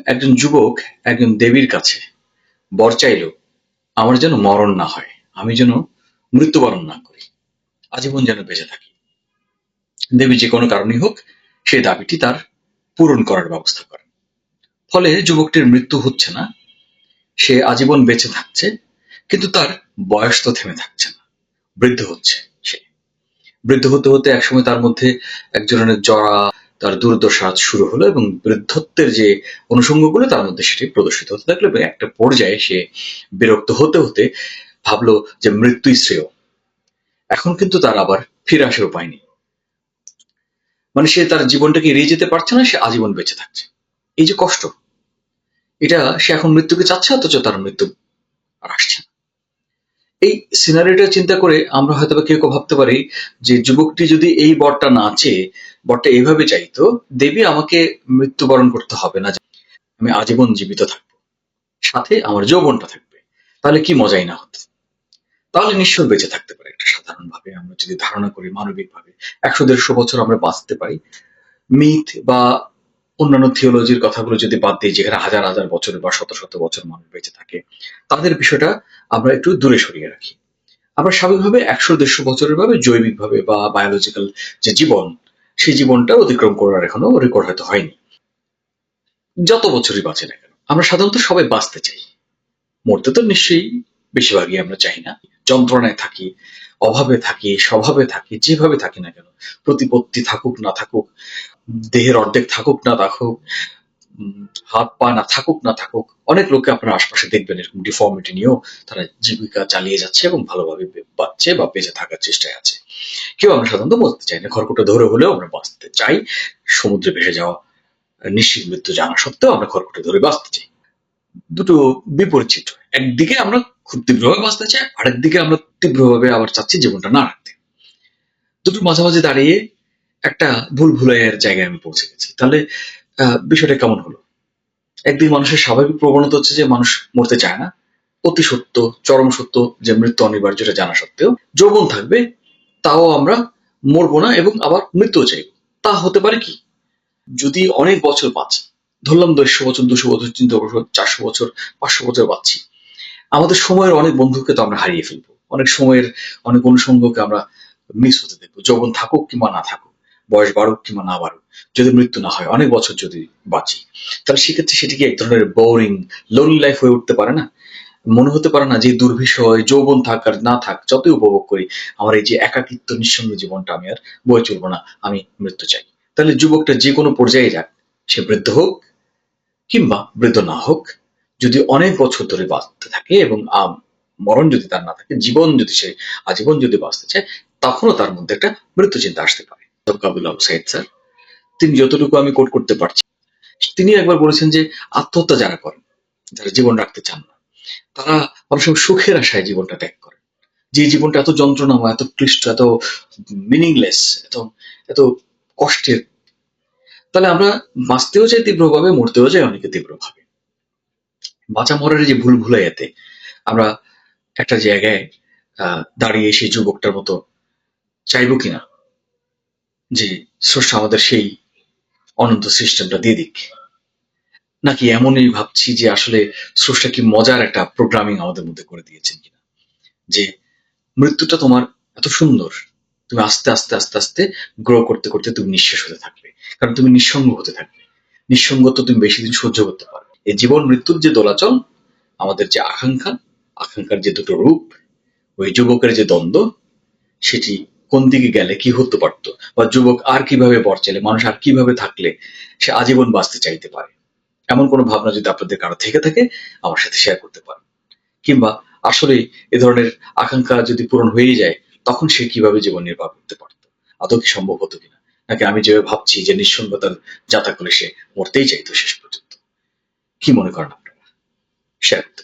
একজন যুবক একজন দেবীর কাছে বর চাইল আমার যেন মরণ না হয়, আমি যেন মৃত্যুবরণ না করি, আজীবন যেন বেঁচে থাকি। দেবী যে কোনো কারণেই হোক সেই দাবিটি তার পূরণ করার ব্যবস্থা করেন। ফলে যুবকটির মৃত্যু হচ্ছে না, সে আজীবন বেঁচে থাকছে, কিন্তু তার বয়স তো থেমে থাকছে না, বৃদ্ধ হচ্ছে সে। বৃদ্ধ হতে হতে একসময় তার মধ্যে এক ধরনের জরা, তার দুর্দশা শুরু হলো এবং বৃদ্ধত্বের যে অনুষঙ্গগুলো তার মধ্যে সেটি প্রদর্শিত হতে থাকলো এবং একটা পর্যায়ে সে বিরক্ত হতে হতে ভাবলো যে মৃত্যুই শ্রেয়। এখন কিন্তু তার আবার ফিরে আসার উপায় নেই, মানে সে তার জীবনটাকে এড়িয়ে যেতে পারছে না, সে আজীবন বেঁচে থাকছে। এই যে কষ্ট, এটা সে এখন মৃত্যুকে চাচ্ছে, অথচ তার মৃত্যু আর আসছে না। এই সিনারিটা চিন্তা করে আমরা হয়তো কেউ কেউ ভাবতে পারি যে যুবকটি যদি এই বরটা না চেয়ে বরটা এইভাবে চাইতো, দেবী আমাকে মৃত্যুবরণ করতে হবে না, আমি আজীবন জীবিত থাকবো, সাথে আমার যৌবনটা থাকবে, তাহলে কি মজাই না হতো। তাহলে নিশ্চয় বেঁচে থাকতে পারে। একটা সাধারণ ভাবে আমরা যদি ধারণা করি, মানবিক ভাবে 100-150 বছর আমরা বাঁচতে পারি। মিথ বা অন্যান্য থিওলজির কথাগুলো যদি বাদ দিই, যেখানে হাজার হাজার বছর বা শত শত বছর মানুষ বেঁচে থাকে, তাদের বিষয়টা আমরা একটু দূরে সরিয়ে রাখি। আমরা স্বাভাবিকভাবে 100-150 বছরের ভাবে জৈবিকভাবে বা বায়োলজিক্যাল যে জীবন, সেই জীবনটা অতিক্রম করার এখনো রেকর্ড হয়তো হয়নি। যত বছরই বাঁচে না কেন, আমরা সাধারণত সবাই বাঁচতে চাই, মরতে তো নিশ্চয়ই বেশিরভাগই আমরা চাই না। যন্ত্রণায় থাকি, অভাবে থাকি, স্বভাবে থাকি, যেভাবে থাকি না কেন, প্রতিপত্তি থাকুক না থাকুক, দেহের অর্ধেক থাকুক না থাকুক, হাত পা না থাকুক না থাকুক, অনেক লোককে আপনার আশপাশে দেখবেন এরকম ডিফর্মিটি নিয়েও তারা জীবিকা চালিয়ে যাচ্ছে এবং ভালোভাবে বাঁচছে বা বেঁচে থাকার চেষ্টায় আছে। কেউ আমরা সাধারণত বলতে চাই না, খড়কুটো ধরে হলেও আমরা বাঁচতে চাই। সমুদ্রে ভেসে যাওয়া নিশ্চিত মৃত্যু জানা সত্ত্বেও আমরা খড়কুটো ধরে বাঁচতে চাই। দুটো বিপরীত চিত্র। একদিকে আমরা খুব তীব্রভাবে বাঁচতে চাই, আরেকদিকে আমরা তীব্রভাবে আবার চাচ্ছি জীবনটা না রাখতে। দুটোর মাঝামাঝি দাঁড়িয়ে একটা ভুল ভুলাইয়ের জায়গায় আমি পৌঁছে গেছি। তাহলে বিষয়টা কেমন হলো? একদিকে মানুষের স্বাভাবিক প্রবণতা হচ্ছে যে মানুষ মরতে চায় না, অতি সত্য, চরম সত্য যে মৃত্যু অনিবার্য, এটা জানা সত্ত্বেও যৌবন থাকবে, তাও আমরা মরবো না এবং আবার মৃত্যুও চাইব। তা হতে পারে কি? যদি অনেক বছর বাঁচি, ধরলাম 150 বছর, 200 বছর, 300 বছর, 400 বছর, 500 বছর বাঁচছি, আমাদের সময়ের অনেক বন্ধুকে তো আমরা হারিয়ে ফেলবো, অনেক সময়ের অনেক অনুষঙ্গকে আমরা মিস হতে দেখবো। যৌবন থাকুক কিংবা না থাকুক, বয়স বাড়ুক কিংবা না বাড়ুক, যদি মৃত্যু না হয়, অনেক বছর যদি বাঁচি, তাহলে সেক্ষেত্রে সেটি কি এক ধরনের বোরিং, লোনলি লাইফ হয়ে উঠতে পারে না? মনে হতে পারে না যে দুর্বিষয় যৌবন থাক আর না থাক, যতই উপভোগ করি, আমার এই যে একাকিত্ব নিঃসঙ্গ জীবনটা আমি আর বয়ে চলবো না, আমি মৃত্যু চাই। তাহলে যুবকটা যে কোনো পর্যায়ে যাক, সে বৃদ্ধ হোক কিংবা বৃদ্ধ না হোক, যদি অনেক বছর ধরে বাঁচতে থাকে এবং মরণ যদি তার না থাকে, জীবন যদি সে আজীবন যদি বাঁচতে চায়, তখনও তার মধ্যে একটা মৃত্যু চিন্তা আসতে পারে। কাবুল আবু সাইদ স্যার, তিনি যতটুকু আমি কোট করতে পারছি, তিনি একবার বলেছেন যে আত্মহত্যা যারা করেন, যারা জীবন রাখতে চান না, তারা অনেক সময় সুখের আশায় জীবনটা ত্যাগ করেন। যে জীবনটা এত যন্ত্রণাময়, এত ক্লিষ্ট, এত মিনিংলেস, এত এত কষ্টের, তাহলে আমরা বাঁচতেও চাই তীব্রভাবে, মরতেও চাই অনেকে তীব্রভাবে। বাঁচা মরার যে ভুল ভুলাইয়াতে আমরা একটা জায়গায় দাঁড়িয়ে সেই যুবকটার মতো চাইবো কিনা যে স্রষ্টা আমাদের সেই অনন্ত সিস্টেমটা দিয়ে দিক, নাকি এমনই ভাবছি যে আসলে স্রষ্টা কি মজার একটা প্রোগ্রামিং আমাদের মধ্যে করে দিয়েছেন কিনা, যে মৃত্যুটা তোমার এত সুন্দর, তুমি আস্তে আস্তে আস্তে আস্তে গ্রো করতে করতে তুমি নিঃশেষ হতে থাকবে, কারণ তুমি নিঃসঙ্গ হতে থাকবে। নিঃসঙ্গ তো তুমি বেশি দিন সহ্য করতে পারবে। এই জীবন মৃত্যুর যে দোলাচল, আমাদের যে আকাঙ্ক্ষা, আকাঙ্ক্ষার যে দুটো রূপ, ওই যুবকের যে দ্বন্দ্ব, সেটি কোন দিকে গেলে কি হতে পারতো, বা যুবক আর কিভাবে বর চাইলে, মানুষ আর কিভাবে থাকলে সে আজীবন বাঁচতে চাইতে পারে, এমন কোনো ভাবনা যদি আপনাদের কারো থেকে থাকে আমার সাথে শেয়ার করতে পারেন। কিংবা আসলে এ ধরনের আকাঙ্ক্ষা যদি পূরণ হয়ে যায়, তখন সে কিভাবে জীবন নির্বাহ করতে পারত, আদৌ কি সম্ভব হতো কিনা, নাকি আমি যেভাবে ভাবছি যে নিঃসঙ্গতার যাতা করে সে মরতেই চাইতো শেষ পর্যন্ত। কি মনে করেন আপনারা? শেয়ার করতে